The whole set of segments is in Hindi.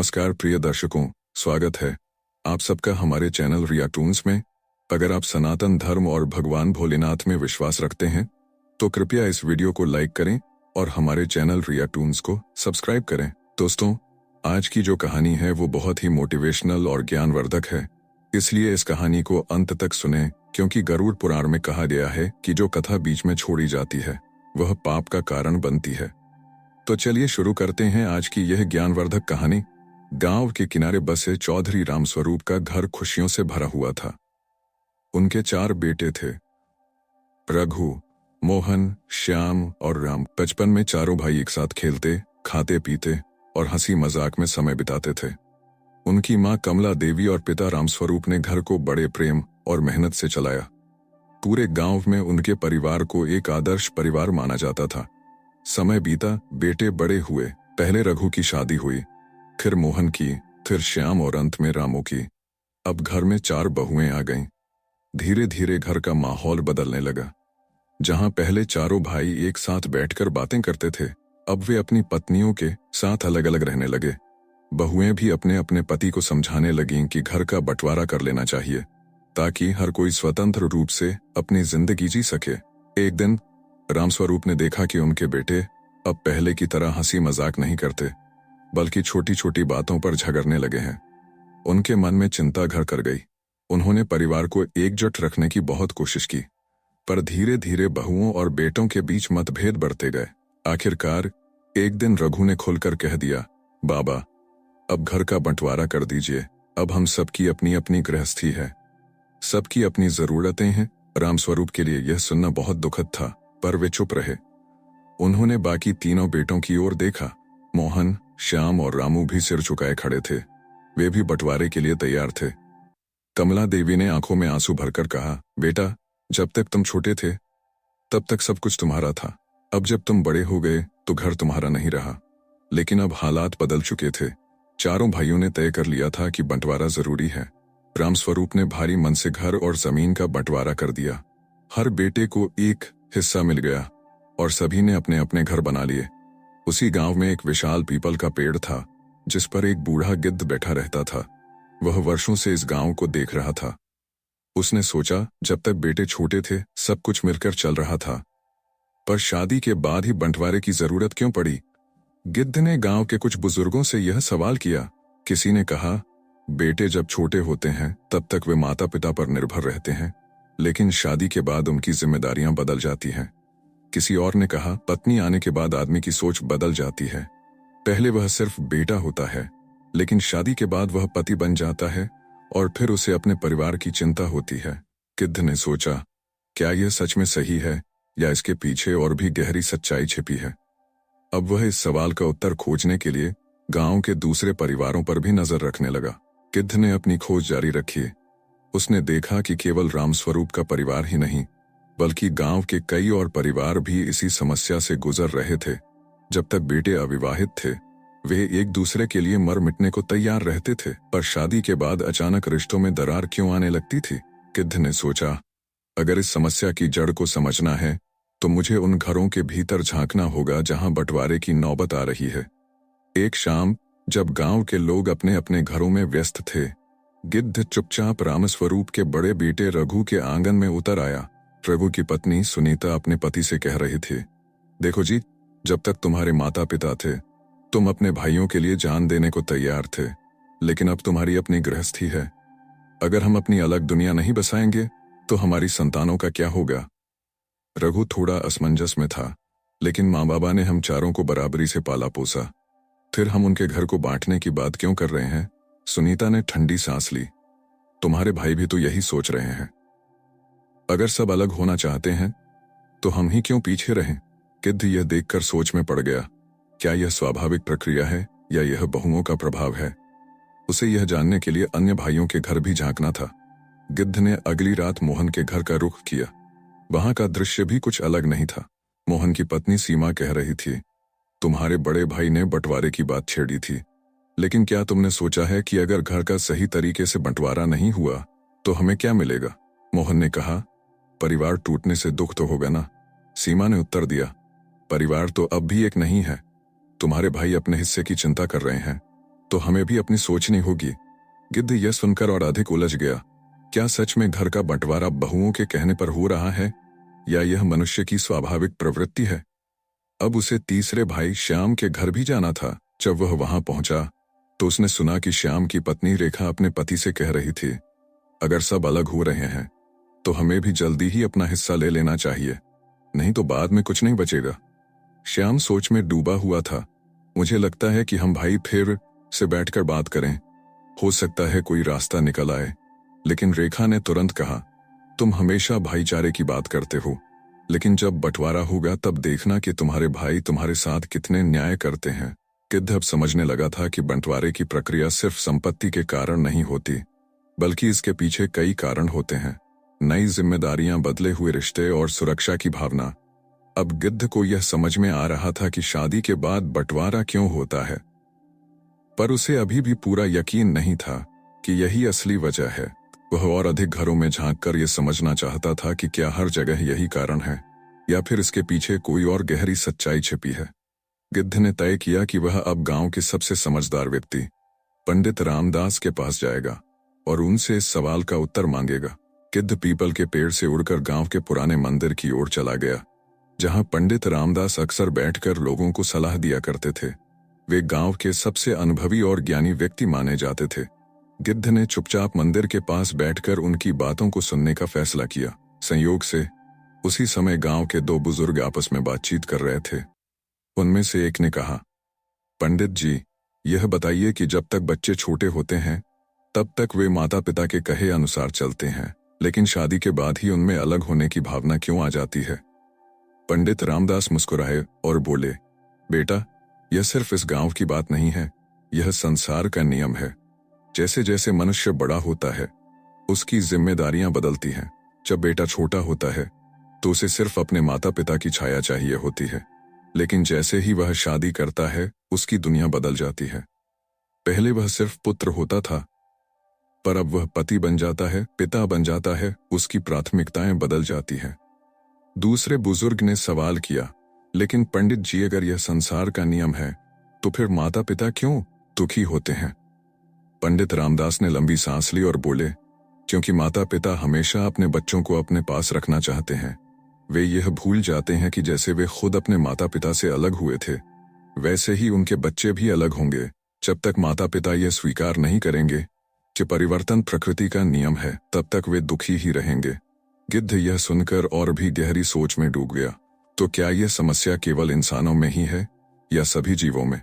नमस्कार प्रिय दर्शकों, स्वागत है आप सबका हमारे चैनल रियाटून्स में। अगर आप सनातन धर्म और भगवान भोलेनाथ में विश्वास रखते हैं तो कृपया इस वीडियो को लाइक करें और हमारे चैनल रियाटून्स को सब्सक्राइब करें। दोस्तों, आज की जो कहानी है वो बहुत ही मोटिवेशनल और ज्ञानवर्धक है, इसलिए इस कहानी को अंत तक सुनें, क्योंकि गरुड़ पुराण में कहा गया है कि जो कथा बीच में छोड़ी जाती है वह पाप का कारण बनती है। तो चलिए शुरू करते हैं आज की यह ज्ञानवर्धक कहानी। गांव के किनारे बसे चौधरी रामस्वरूप का घर खुशियों से भरा हुआ था। उनके 4 बेटे थे, रघु, मोहन, श्याम और राम। बचपन में चारों भाई एक साथ खेलते, खाते पीते और हंसी मजाक में समय बिताते थे। उनकी मां कमला देवी और पिता रामस्वरूप ने घर को बड़े प्रेम और मेहनत से चलाया। पूरे गांव में उनके परिवार को एक आदर्श परिवार माना जाता था। समय बीता, बेटे बड़े हुए। पहले रघु की शादी हुई, फिर मोहन की, फिर श्याम और अंत में रामू की। अब घर में 4 बहुएं आ गईं। धीरे धीरे घर का माहौल बदलने लगा। जहां पहले चारों भाई एक साथ बैठकर बातें करते थे, अब वे अपनी पत्नियों के साथ अलग अलग रहने लगे। बहुएं भी अपने अपने पति को समझाने लगीं कि घर का बंटवारा कर लेना चाहिए ताकि हर कोई स्वतंत्र रूप से अपनी जिंदगी जी सके। एक दिन रामस्वरूप ने देखा कि उनके बेटे अब पहले की तरह हंसी मजाक नहीं करते, बल्कि छोटी छोटी बातों पर झगड़ने लगे हैं। उनके मन में चिंता घर कर गई। उन्होंने परिवार को एकजुट रखने की बहुत कोशिश की, पर धीरे धीरे बहुओं और बेटों के बीच मतभेद बढ़ते गए। आखिरकार एक दिन रघु ने खुलकर कह दिया, बाबा, अब घर का बंटवारा कर दीजिए। अब हम सबकी अपनी अपनी गृहस्थी है, सबकी अपनी जरूरतें हैं। रामस्वरूप के लिए यह सुनना बहुत दुखद था, पर वे चुप रहे। उन्होंने बाकी तीनों बेटों की ओर देखा। मोहन, श्याम और रामू भी सिर झुकाए खड़े थे। वे भी बंटवारे के लिए तैयार थे। कमला देवी ने आंखों में आंसू भरकर कहा, बेटा, जब तक तुम छोटे थे तब तक सब कुछ तुम्हारा था। अब जब तुम बड़े हो गए तो घर तुम्हारा नहीं रहा। लेकिन अब हालात बदल चुके थे। चारों भाइयों ने तय कर लिया था कि बंटवारा जरूरी है। रामस्वरूप ने भारी मन से घर और जमीन का बंटवारा कर दिया। हर बेटे को एक हिस्सा मिल गया और सभी ने अपने अपने घर बना लिए। उसी गांव में एक विशाल पीपल का पेड़ था जिस पर एक बूढ़ा गिद्ध बैठा रहता था। वह वर्षों से इस गांव को देख रहा था। उसने सोचा, जब तक बेटे छोटे थे सब कुछ मिलकर चल रहा था, पर शादी के बाद ही बंटवारे की जरूरत क्यों पड़ी? गिद्ध ने गांव के कुछ बुजुर्गों से यह सवाल किया। किसी ने कहा, बेटे जब छोटे होते हैं तब तक वे माता पिता पर निर्भर रहते हैं, लेकिन शादी के बाद उनकी जिम्मेदारियां बदल जाती हैं। किसी और ने कहा, पत्नी आने के बाद आदमी की सोच बदल जाती है। पहले वह सिर्फ बेटा होता है, लेकिन शादी के बाद वह पति बन जाता है और फिर उसे अपने परिवार की चिंता होती है। गिद्ध ने सोचा, क्या यह सच में सही है या इसके पीछे और भी गहरी सच्चाई छिपी है? अब वह इस सवाल का उत्तर खोजने के लिए गांव के दूसरे परिवारों पर भी नजर रखने लगा। गिद्ध ने अपनी खोज जारी रखी। उसने देखा कि केवल रामस्वरूप का परिवार ही नहीं, बल्कि गांव के कई और परिवार भी इसी समस्या से गुजर रहे थे। जब तक बेटे अविवाहित थे वे एक दूसरे के लिए मर मिटने को तैयार रहते थे, पर शादी के बाद अचानक रिश्तों में दरार क्यों आने लगती थी? गिद्ध ने सोचा, अगर इस समस्या की जड़ को समझना है तो मुझे उन घरों के भीतर झांकना होगा जहां बंटवारे की नौबत आ रही है। एक शाम जब गांव के लोग अपने अपने घरों में व्यस्त थे, गिद्ध चुपचाप रामस्वरूप के बड़े बेटे रघु के आंगन में उतर आया। रघु की पत्नी सुनीता अपने पति से कह रही थी, देखो जी, जब तक तुम्हारे माता पिता थे तुम अपने भाइयों के लिए जान देने को तैयार थे, लेकिन अब तुम्हारी अपनी गृहस्थी है। अगर हम अपनी अलग दुनिया नहीं बसाएंगे तो हमारी संतानों का क्या होगा? रघु थोड़ा असमंजस में था, लेकिन माँ बाबा ने हम चारों को बराबरी से पाला पोसा, फिर हम उनके घर को बांटने की बात क्यों कर रहे हैं? सुनीता ने ठंडी सांस ली। तुम्हारे भाई भी तो यही सोच रहे हैं। अगर सब अलग होना चाहते हैं तो हम ही क्यों पीछे रहें? गिद्ध यह देखकर सोच में पड़ गया। क्या यह स्वाभाविक प्रक्रिया है या यह बहुओं का प्रभाव है? उसे यह जानने के लिए अन्य भाइयों के घर भी झांकना था। गिद्ध ने अगली रात मोहन के घर का रुख किया। वहां का दृश्य भी कुछ अलग नहीं था। मोहन की पत्नी सीमा कह रही थी, तुम्हारे बड़े भाई ने बंटवारे की बात छेड़ी थी, लेकिन क्या तुमने सोचा है कि अगर घर का सही तरीके से बंटवारा नहीं हुआ तो हमें क्या मिलेगा? मोहन ने कहा, परिवार टूटने से दुख तो होगा ना। सीमा ने उत्तर दिया, परिवार तो अब भी एक नहीं है। तुम्हारे भाई अपने हिस्से की चिंता कर रहे हैं, तो हमें भी अपनी सोचनी होगी। गिद्ध यह सुनकर और अधिक उलझ गया। क्या सच में घर का बंटवारा बहुओं के कहने पर हो रहा है, या यह मनुष्य की स्वाभाविक प्रवृत्ति है? अब उसे तीसरे भाई श्याम के घर भी जाना था। जब वह वहां पहुंचा तो उसने सुना कि श्याम की पत्नी रेखा अपने पति से कह रही थी, अगर सब अलग हो रहे हैं तो हमें भी जल्दी ही अपना हिस्सा ले लेना चाहिए, नहीं तो बाद में कुछ नहीं बचेगा। श्याम सोच में डूबा हुआ था। मुझे लगता है कि हम भाई फिर से बैठकर बात करें, हो सकता है कोई रास्ता निकल आए। लेकिन रेखा ने तुरंत कहा, तुम हमेशा भाईचारे की बात करते हो, लेकिन जब बंटवारा होगा तब देखना कि तुम्हारे भाई तुम्हारे साथ कितने न्याय करते हैं। गिद्ध अब समझने लगा था कि बंटवारे की प्रक्रिया सिर्फ संपत्ति के कारण नहीं होती, बल्कि इसके पीछे कई कारण होते हैं। नई जिम्मेदारियां, बदले हुए रिश्ते और सुरक्षा की भावना। अब गिद्ध को यह समझ में आ रहा था कि शादी के बाद बंटवारा क्यों होता है, पर उसे अभी भी पूरा यकीन नहीं था कि यही असली वजह है। वह और अधिक घरों में झांककर यह समझना चाहता था कि क्या हर जगह यही कारण है, या फिर इसके पीछे कोई और गहरी सच्चाई छिपी है। गिद्ध ने तय किया कि वह अब गांव के सबसे समझदार व्यक्ति पंडित रामदास के पास जाएगा और उनसे इस सवाल का उत्तर मांगेगा। गिद्ध पीपल के पेड़ से उड़कर गांव के पुराने मंदिर की ओर चला गया, जहां पंडित रामदास अक्सर बैठकर लोगों को सलाह दिया करते थे। वे गांव के सबसे अनुभवी और ज्ञानी व्यक्ति माने जाते थे। गिद्ध ने चुपचाप मंदिर के पास बैठकर उनकी बातों को सुनने का फैसला किया। संयोग से उसी समय गांव के दो बुजुर्ग आपस में बातचीत कर रहे थे। उनमें से एक ने कहा, पंडित जी, यह बताइए कि जब तक बच्चे छोटे होते हैं तब तक वे माता पिता के कहे अनुसार चलते हैं, लेकिन शादी के बाद ही उनमें अलग होने की भावना क्यों आ जाती है? पंडित रामदास मुस्कुराए और बोले, बेटा, यह सिर्फ इस गांव की बात नहीं है, यह संसार का नियम है। जैसे जैसे मनुष्य बड़ा होता है उसकी जिम्मेदारियां बदलती हैं। जब बेटा छोटा होता है तो उसे सिर्फ अपने माता पिता की छाया चाहिए होती है, लेकिन जैसे ही वह शादी करता है उसकी दुनिया बदल जाती है। पहले वह सिर्फ पुत्र होता था, पर अब वह पति बन जाता है, पिता बन जाता है, उसकी प्राथमिकताएं बदल जाती हैं। दूसरे बुजुर्ग ने सवाल किया, लेकिन पंडित जी, अगर यह संसार का नियम है तो फिर माता पिता क्यों दुखी होते हैं? पंडित रामदास ने लंबी सांस ली और बोले, क्योंकि माता पिता हमेशा अपने बच्चों को अपने पास रखना चाहते हैं। वे यह भूल जाते हैं कि जैसे वे खुद अपने माता पिता से अलग हुए थे, वैसे ही उनके बच्चे भी अलग होंगे। जब तक माता पिता यह स्वीकार नहीं करेंगे कि परिवर्तन प्रकृति का नियम है, तब तक वे दुखी ही रहेंगे। गिद्ध यह सुनकर और भी गहरी सोच में डूब गया। तो क्या यह समस्या केवल इंसानों में ही है या सभी जीवों में?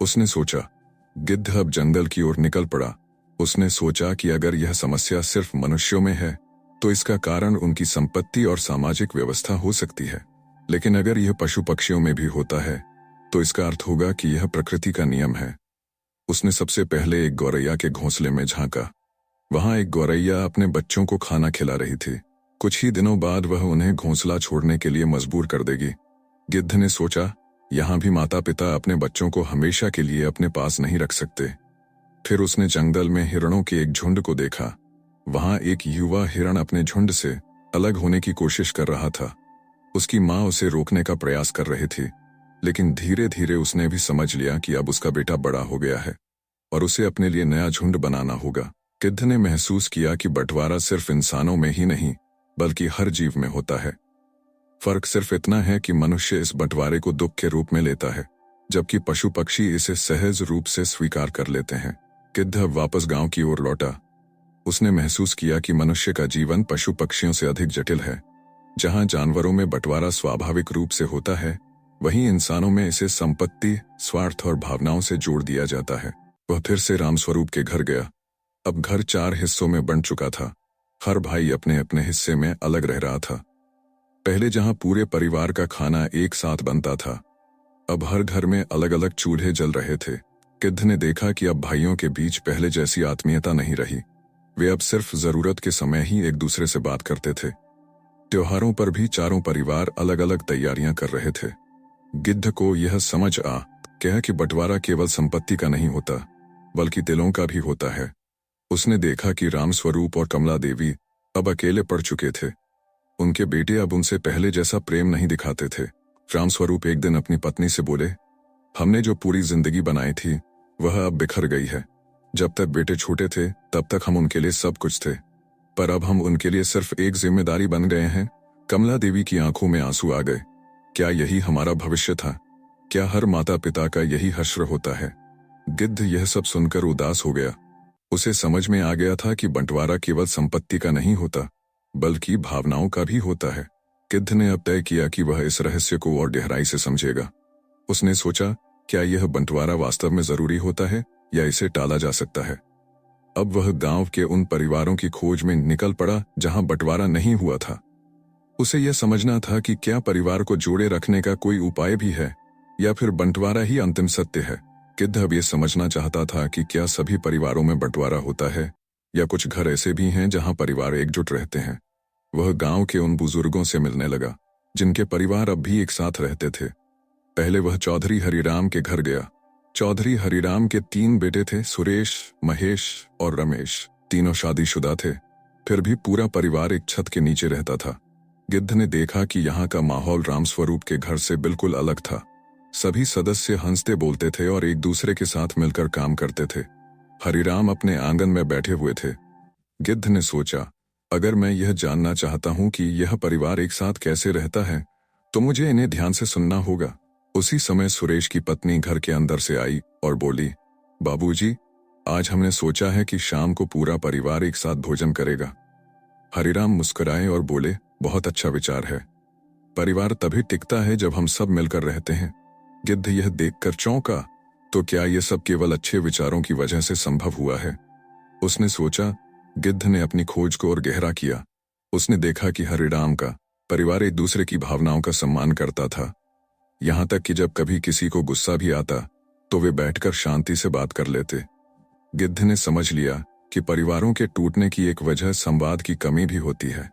उसने सोचा। गिद्ध अब जंगल की ओर निकल पड़ा। उसने सोचा कि अगर यह समस्या सिर्फ मनुष्यों में है तो इसका कारण उनकी संपत्ति और सामाजिक व्यवस्था हो सकती है, लेकिन अगर यह पशु पक्षियों में भी होता है तो इसका अर्थ होगा कि यह प्रकृति का नियम है। उसने सबसे पहले एक गौरैया के घोंसले में झांका। वहां एक गौरैया अपने बच्चों को खाना खिला रही थी। कुछ ही दिनों बाद वह उन्हें घोंसला छोड़ने के लिए मजबूर कर देगी। गिद्ध ने सोचा, यहां भी माता पिता अपने बच्चों को हमेशा के लिए अपने पास नहीं रख सकते। फिर उसने जंगल में हिरणों के एक झुंड को देखा। वहां एक युवा हिरण अपने झुंड से अलग होने की कोशिश कर रहा था। उसकी मां उसे रोकने का प्रयास कर रही थी, लेकिन धीरे धीरे उसने भी समझ लिया कि अब उसका बेटा बड़ा हो गया है और उसे अपने लिए नया झुंड बनाना होगा। गिद्ध ने महसूस किया कि बंटवारा सिर्फ इंसानों में ही नहीं बल्कि हर जीव में होता है। फर्क सिर्फ इतना है कि मनुष्य इस बंटवारे को दुख के रूप में लेता है, जबकि पशु पक्षी इसे सहज रूप से स्वीकार कर लेते हैं। गिद्ध वापस गांव की ओर लौटा। उसने महसूस किया कि मनुष्य का जीवन पशु पक्षियों से अधिक जटिल है। जहां जानवरों में बंटवारा स्वाभाविक रूप से होता है, वहीं इंसानों में इसे संपत्ति, स्वार्थ और भावनाओं से जोड़ दिया जाता है। वह फिर से रामस्वरूप के घर गया। अब घर 4 हिस्सों में बंट चुका था। हर भाई अपने अपने हिस्से में अलग रह रहा था। पहले जहां पूरे परिवार का खाना एक साथ बनता था, अब हर घर में अलग अलग चूल्हे जल रहे थे। गिद्ध ने देखा कि अब भाइयों के बीच पहले जैसी आत्मीयता नहीं रही। वे अब सिर्फ जरूरत के समय ही एक दूसरे से बात करते थे। त्योहारों पर भी चारों परिवार अलग अलग तैयारियां कर रहे थे। गिद्ध को यह समझ आ गया कि बंटवारा केवल संपत्ति का नहीं होता, बल्कि दिलों का भी होता है। उसने देखा कि रामस्वरूप और कमला देवी अब अकेले पड़ चुके थे। उनके बेटे अब उनसे पहले जैसा प्रेम नहीं दिखाते थे। रामस्वरूप एक दिन अपनी पत्नी से बोले, हमने जो पूरी जिंदगी बनाई थी वह अब बिखर गई है। जब तक बेटे छोटे थे तब तक हम उनके लिए सब कुछ थे, पर अब हम उनके लिए सिर्फ एक जिम्मेदारी बन गए हैं। कमला देवी की आंखों में आंसू आ गए। क्या यही हमारा भविष्य था? क्या हर माता पिता का यही हश्र होता है? गिद्ध यह सब सुनकर उदास हो गया। उसे समझ में आ गया था कि बंटवारा केवल संपत्ति का नहीं होता, बल्कि भावनाओं का भी होता है। गिद्ध ने अब तय किया कि वह इस रहस्य को और गहराई से समझेगा। उसने सोचा, क्या यह बंटवारा वास्तव में जरूरी होता है या इसे टाला जा सकता है? अब वह गांव के उन परिवारों की खोज में निकल पड़ा जहां बंटवारा नहीं हुआ था। उसे यह समझना था कि क्या परिवार को जोड़े रखने का कोई उपाय भी है या फिर बंटवारा ही अंतिम सत्य है। गिद्ध अब यह समझना चाहता था कि क्या सभी परिवारों में बंटवारा होता है या कुछ घर ऐसे भी हैं जहां परिवार एकजुट रहते हैं। वह गांव के उन बुजुर्गों से मिलने लगा जिनके परिवार अब भी एक साथ रहते थे। पहले वह चौधरी हरिराम के घर गया। चौधरी हरिराम के 3 बेटे थे, सुरेश, महेश और रमेश। तीनों शादीशुदा थे, फिर भी पूरा परिवार एक छत के नीचे रहता था। गिद्ध ने देखा कि यहाँ का माहौल रामस्वरूप के घर से बिल्कुल अलग था। सभी सदस्य हंसते बोलते थे और एक दूसरे के साथ मिलकर काम करते थे। हरिराम अपने आंगन में बैठे हुए थे। गिद्ध ने सोचा, अगर मैं यह जानना चाहता हूं कि यह परिवार एक साथ कैसे रहता है तो मुझे इन्हें ध्यान से सुनना होगा। उसी समय सुरेश की पत्नी घर के अंदर से आई और बोली, बाबूजी, आज हमने सोचा है कि शाम को पूरा परिवार एक साथ भोजन करेगा। हरिराम मुस्कुराए और बोले, बहुत अच्छा विचार है। परिवार तभी टिकता है जब हम सब मिलकर रहते हैं। गिद्ध यह देखकर चौंका, तो क्या यह सब केवल अच्छे विचारों की वजह से संभव हुआ है? उसने सोचा। गिद्ध ने अपनी खोज को और गहरा किया। उसने देखा कि हरिराम का परिवार एक दूसरे की भावनाओं का सम्मान करता था। यहां तक कि जब कभी किसी को गुस्सा भी आता तो वे बैठकर शांति से बात कर लेते। गिद्ध ने समझ लिया कि परिवारों के टूटने की एक वजह संवाद की कमी भी होती है।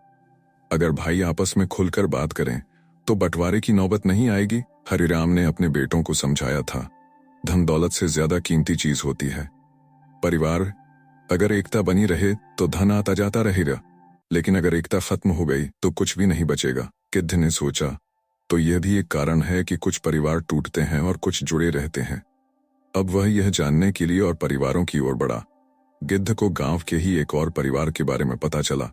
अगर भाई आपस में खुलकर बात करें तो बंटवारे की नौबत नहीं आएगी। हरिराम ने अपने बेटों को समझाया था, धन दौलत से ज्यादा कीमती चीज होती है परिवार। अगर एकता बनी रहे तो धन आता जाता रहेगा, लेकिन अगर एकता खत्म हो गई तो कुछ भी नहीं बचेगा। गिद्ध ने सोचा, तो यह भी एक कारण है कि कुछ परिवार टूटते हैं और कुछ जुड़े रहते हैं। अब वह यह जानने के लिए और परिवारों की ओर बढ़ा। गिद्ध को गांव के ही एक और परिवार के बारे में पता चला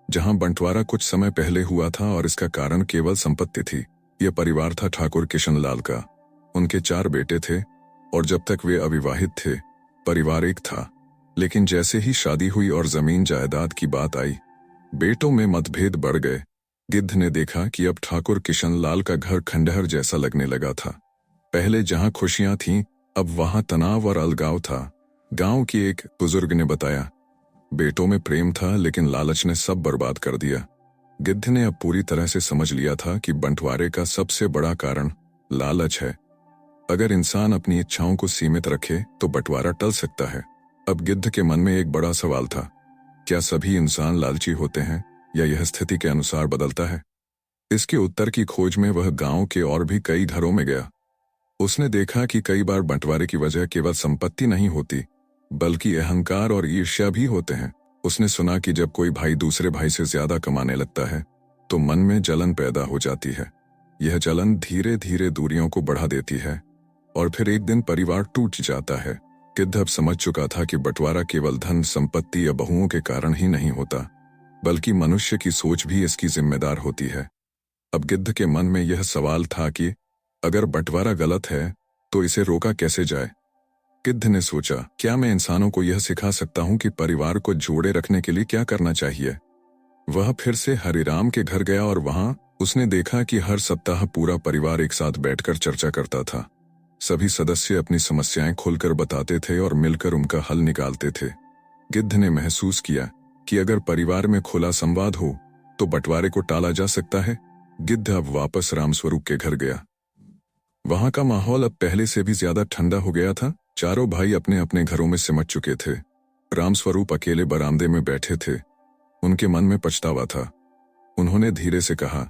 जहां बंटवारा कुछ समय पहले हुआ था और इसका कारण केवल संपत्ति थी। यह परिवार था ठाकुर किशनलाल का। उनके 4 बेटे थे और जब तक वे अविवाहित थे परिवार एक था, लेकिन जैसे ही शादी हुई और जमीन जायदाद की बात आई, बेटों में मतभेद बढ़ गए। गिद्ध ने देखा कि अब ठाकुर किशनलाल का घर खंडहर जैसा लगने लगा था। पहले जहां खुशियां थीं, अब वहां तनाव और अलगाव था। गांव की एक बुजुर्ग ने बताया, बेटों में प्रेम था लेकिन लालच ने सब बर्बाद कर दिया। गिद्ध ने अब पूरी तरह से समझ लिया था कि बंटवारे का सबसे बड़ा कारण लालच है। अगर इंसान अपनी इच्छाओं को सीमित रखे तो बंटवारा टल सकता है। अब गिद्ध के मन में एक बड़ा सवाल था, क्या सभी इंसान लालची होते हैं या यह स्थिति के अनुसार बदलता है? इसके उत्तर की खोज में वह गांव के और भी कई घरों में गया। उसने देखा कि कई बार बंटवारे की वजह केवल संपत्ति नहीं होती, बल्कि अहंकार और ईर्ष्या भी होते हैं। उसने सुना कि जब कोई भाई दूसरे भाई से ज्यादा कमाने लगता है तो मन में जलन पैदा हो जाती है। यह जलन धीरे धीरे दूरियों को बढ़ा देती है और फिर एक दिन परिवार टूट जाता है। गिद्ध अब समझ चुका था कि बंटवारा केवल धन, संपत्ति या बहुओं के कारण ही नहीं होता, बल्कि मनुष्य की सोच भी इसकी जिम्मेदार होती है। अब गिद्ध के मन में यह सवाल था कि अगर बंटवारा गलत है तो इसे रोका कैसे जाए। गिद्ध ने सोचा, क्या मैं इंसानों को यह सिखा सकता हूं कि परिवार को जोड़े रखने के लिए क्या करना चाहिए। वह फिर से हरिराम के घर गया और वहां उसने देखा कि हर सप्ताह पूरा परिवार एक साथ बैठकर चर्चा करता था। सभी सदस्य अपनी समस्याएं खुलकर बताते थे और मिलकर उनका हल निकालते थे। गिद्ध ने महसूस किया कि अगर परिवार में खुला संवाद हो तो बंटवारे को टाला जा सकता है। गिद्ध अब वापस रामस्वरूप के घर गया। वहां का माहौल अब पहले से भी ज्यादा ठंडा हो गया था। चारों भाई अपने अपने घरों में सिमट चुके थे। रामस्वरूप अकेले बरामदे में बैठे थे। उनके मन में पछतावा था। उन्होंने धीरे से कहा,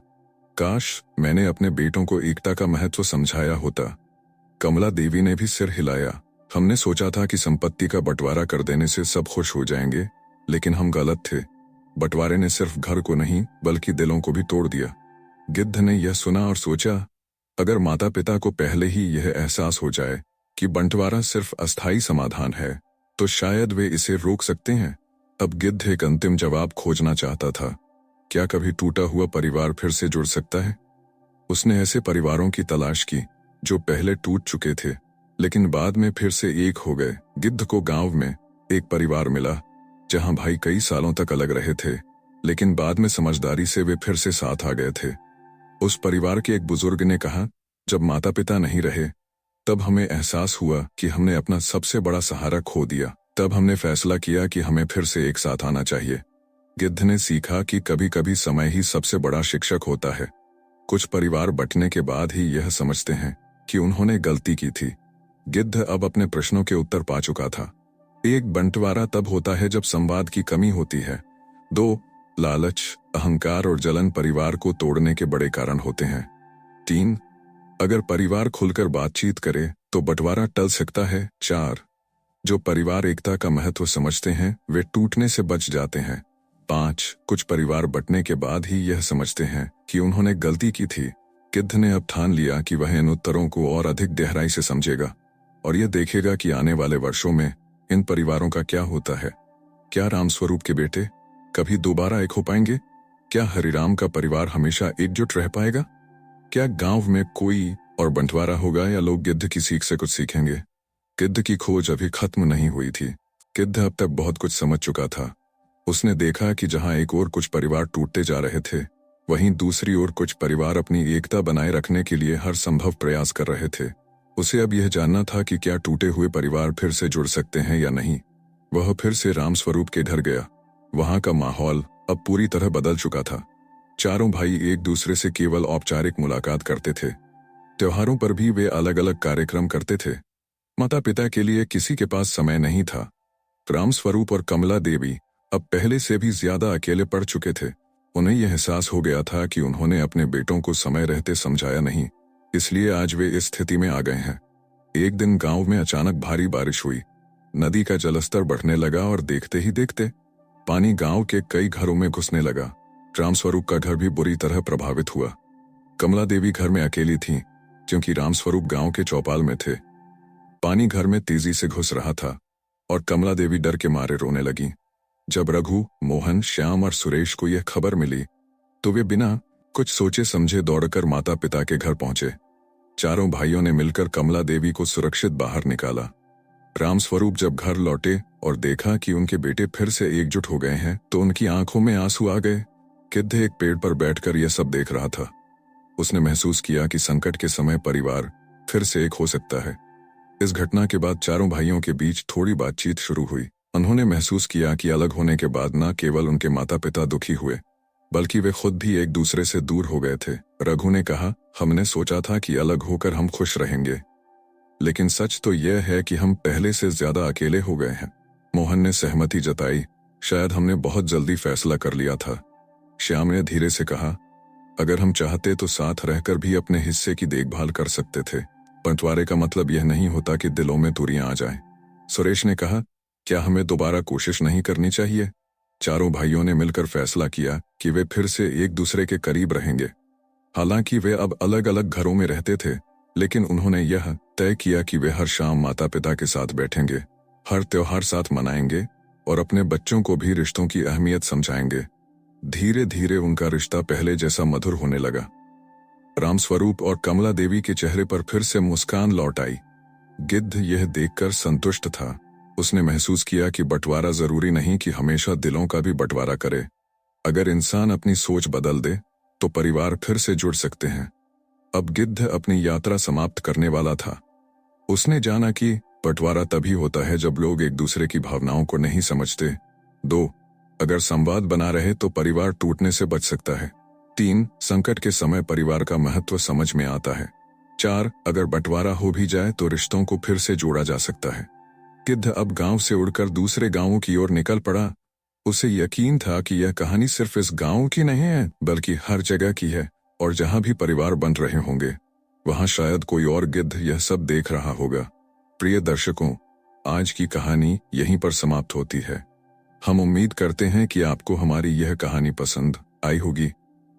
काश मैंने अपने बेटों को एकता का महत्व समझाया होता। कमला देवी ने भी सिर हिलाया। हमने सोचा था कि संपत्ति का बंटवारा कर देने से सब खुश हो जाएंगे, लेकिन हम गलत थे। बंटवारे ने सिर्फ घर को नहीं बल्कि दिलों को भी तोड़ दिया। गिद्ध ने यह सुना और सोचा, अगर माता पिता को पहले ही यह एहसास हो जाए कि बंटवारा सिर्फ अस्थायी समाधान है, तो शायद वे इसे रोक सकते हैं। अब गिद्ध एक अंतिम जवाब खोजना चाहता था। क्या कभी टूटा हुआ परिवार फिर से जुड़ सकता है? उसने ऐसे परिवारों की तलाश की जो पहले टूट चुके थे लेकिन बाद में फिर से एक हो गए। गिद्ध को गांव में एक परिवार मिला जहां भाई कई सालों तक अलग रहे थे, लेकिन बाद में समझदारी से वे फिर से साथ आ गए थे। उस परिवार के एक बुजुर्ग ने कहा, जब माता पिता नहीं रहे तब हमें एहसास हुआ कि हमने अपना सबसे बड़ा सहारा खो दिया। तब हमने फैसला किया कि हमें फिर से एक साथ आना चाहिए। गिद्ध ने सीखा कि कभी कभी समय ही सबसे बड़ा शिक्षक होता है। कुछ परिवार बंटने के बाद ही यह समझते हैं कि उन्होंने गलती की थी। गिद्ध अब अपने प्रश्नों के उत्तर पा चुका था। एक बंटवारा तब होता है जब संवाद की कमी होती है। 2. लालच, अहंकार और जलन परिवार को तोड़ने के बड़े कारण होते हैं। 3. अगर परिवार खुलकर बातचीत करे तो बंटवारा टल सकता है। 4. जो परिवार एकता का महत्व समझते हैं वे टूटने से बच जाते हैं। 5. कुछ परिवार बंटने के बाद ही यह समझते हैं कि उन्होंने गलती की थी। गिद्ध ने अब ठान लिया कि वह इन उत्तरों को और अधिक गहराई से समझेगा और यह देखेगा कि आने वाले वर्षों में इन परिवारों का क्या होता है। क्या रामस्वरूप के बेटे कभी दोबारा एक हो पाएंगे? क्या हरिराम का परिवार हमेशा एकजुट रह पाएगा? क्या गांव में कोई और बंटवारा होगा या लोग गिद्ध की सीख से कुछ सीखेंगे? गिद्ध की खोज अभी खत्म नहीं हुई थी। गिद्ध अब तक बहुत कुछ समझ चुका था। उसने देखा कि जहां एक ओर कुछ परिवार टूटते जा रहे थे, वहीं दूसरी ओर कुछ परिवार अपनी एकता बनाए रखने के लिए हर संभव प्रयास कर रहे थे। उसे अब यह जानना था कि क्या टूटे हुए परिवार फिर से जुड़ सकते हैं या नहीं। वह फिर से रामस्वरूप के घर गया। वहां का माहौल अब पूरी तरह बदल चुका था। चारों भाई एक दूसरे से केवल औपचारिक मुलाकात करते थे। त्योहारों पर भी वे अलग अलग कार्यक्रम करते थे। माता पिता के लिए किसी के पास समय नहीं था। रामस्वरूप और कमला देवी अब पहले से भी ज्यादा अकेले पड़ चुके थे। उन्हें यह एहसास हो गया था कि उन्होंने अपने बेटों को समय रहते समझाया नहीं, इसलिए आज वे इस स्थिति में आ गए हैं। एक दिन गांव में अचानक भारी बारिश हुई। नदी का जलस्तर बढ़ने लगा और देखते ही देखते पानी गांव के कई घरों में घुसने लगा। रामस्वरूप का घर भी बुरी तरह प्रभावित हुआ। कमला देवी घर में अकेली थीं, क्योंकि रामस्वरूप गांव के चौपाल में थे। पानी घर में तेजी से घुस रहा था और कमला देवी डर के मारे रोने लगी। जब रघु, मोहन, श्याम और सुरेश को यह खबर मिली तो वे बिना कुछ सोचे समझे दौड़कर माता पिता के घर पहुंचे। चारों भाइयों ने मिलकर कमला देवी को सुरक्षित बाहर निकाला। रामस्वरूप जब घर लौटे और देखा कि उनके बेटे फिर से एकजुट हो गए हैं तो उनकी आंखों में आंसू आ गए। गिद्ध एक पेड़ पर बैठकर यह सब देख रहा था। उसने महसूस किया कि संकट के समय परिवार फिर से एक हो सकता है। इस घटना के बाद चारों भाइयों के बीच थोड़ी बातचीत शुरू हुई। उन्होंने महसूस किया कि अलग होने के बाद न केवल उनके माता पिता दुखी हुए, बल्कि वे खुद भी एक दूसरे से दूर हो गए थे। रघु ने कहा, हमने सोचा था कि अलग होकर हम खुश रहेंगे, लेकिन सच तो यह है कि हम पहले से ज्यादा अकेले हो गए हैं। मोहन ने सहमति जताई, शायद हमने बहुत जल्दी फैसला कर लिया था। श्याम ने धीरे से कहा, अगर हम चाहते तो साथ रहकर भी अपने हिस्से की देखभाल कर सकते थे। बंटवारे का मतलब यह नहीं होता कि दिलों में दूरियां आ जाएं। सुरेश ने कहा, क्या हमें दोबारा कोशिश नहीं करनी चाहिए? चारों भाइयों ने मिलकर फैसला किया कि वे फिर से एक दूसरे के करीब रहेंगे। हालांकि वे अब अलग अलग घरों में रहते थे, लेकिन उन्होंने यह तय किया कि वे हर शाम माता पिता के साथ बैठेंगे, हर त्योहार साथ मनाएंगे और अपने बच्चों को भी रिश्तों की अहमियत समझाएंगे। धीरे धीरे उनका रिश्ता पहले जैसा मधुर होने लगा। रामस्वरूप और कमला देवी के चेहरे पर फिर से मुस्कान लौट आई। गिद्ध यह देखकर संतुष्ट था। उसने महसूस किया कि बंटवारा जरूरी नहीं कि हमेशा दिलों का भी बंटवारा करे। अगर इंसान अपनी सोच बदल दे तो परिवार फिर से जुड़ सकते हैं। अब गिद्ध अपनी यात्रा समाप्त करने वाला था। उसने जाना कि बंटवारा तभी होता है जब लोग एक दूसरे की भावनाओं को नहीं समझते। 2. अगर संवाद बना रहे तो परिवार टूटने से बच सकता है। 3. संकट के समय परिवार का महत्व समझ में आता है। 4. अगर बंटवारा हो भी जाए तो रिश्तों को फिर से जोड़ा जा सकता है। गिद्ध अब गांव से उड़कर दूसरे गांवों की ओर निकल पड़ा। उसे यकीन था कि यह कहानी सिर्फ इस गांव की नहीं है, बल्कि हर जगह की है, और जहां भी परिवार बन रहे होंगे वहां शायद कोई और गिद्ध यह सब देख रहा होगा। प्रिय दर्शकों, आज की कहानी यहीं पर समाप्त होती है। हम उम्मीद करते हैं कि आपको हमारी यह कहानी पसंद आई होगी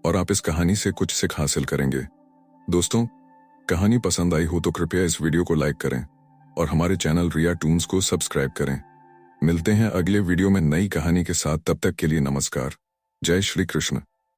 और आप इस कहानी से कुछ सीख हासिल करेंगे। दोस्तों, कहानी पसंद आई हो तो कृपया इस वीडियो को लाइक करें और हमारे चैनल रिया टून्स को सब्सक्राइब करें। मिलते हैं अगले वीडियो में नई कहानी के साथ, तब तक के लिए नमस्कार। जय श्री कृष्ण।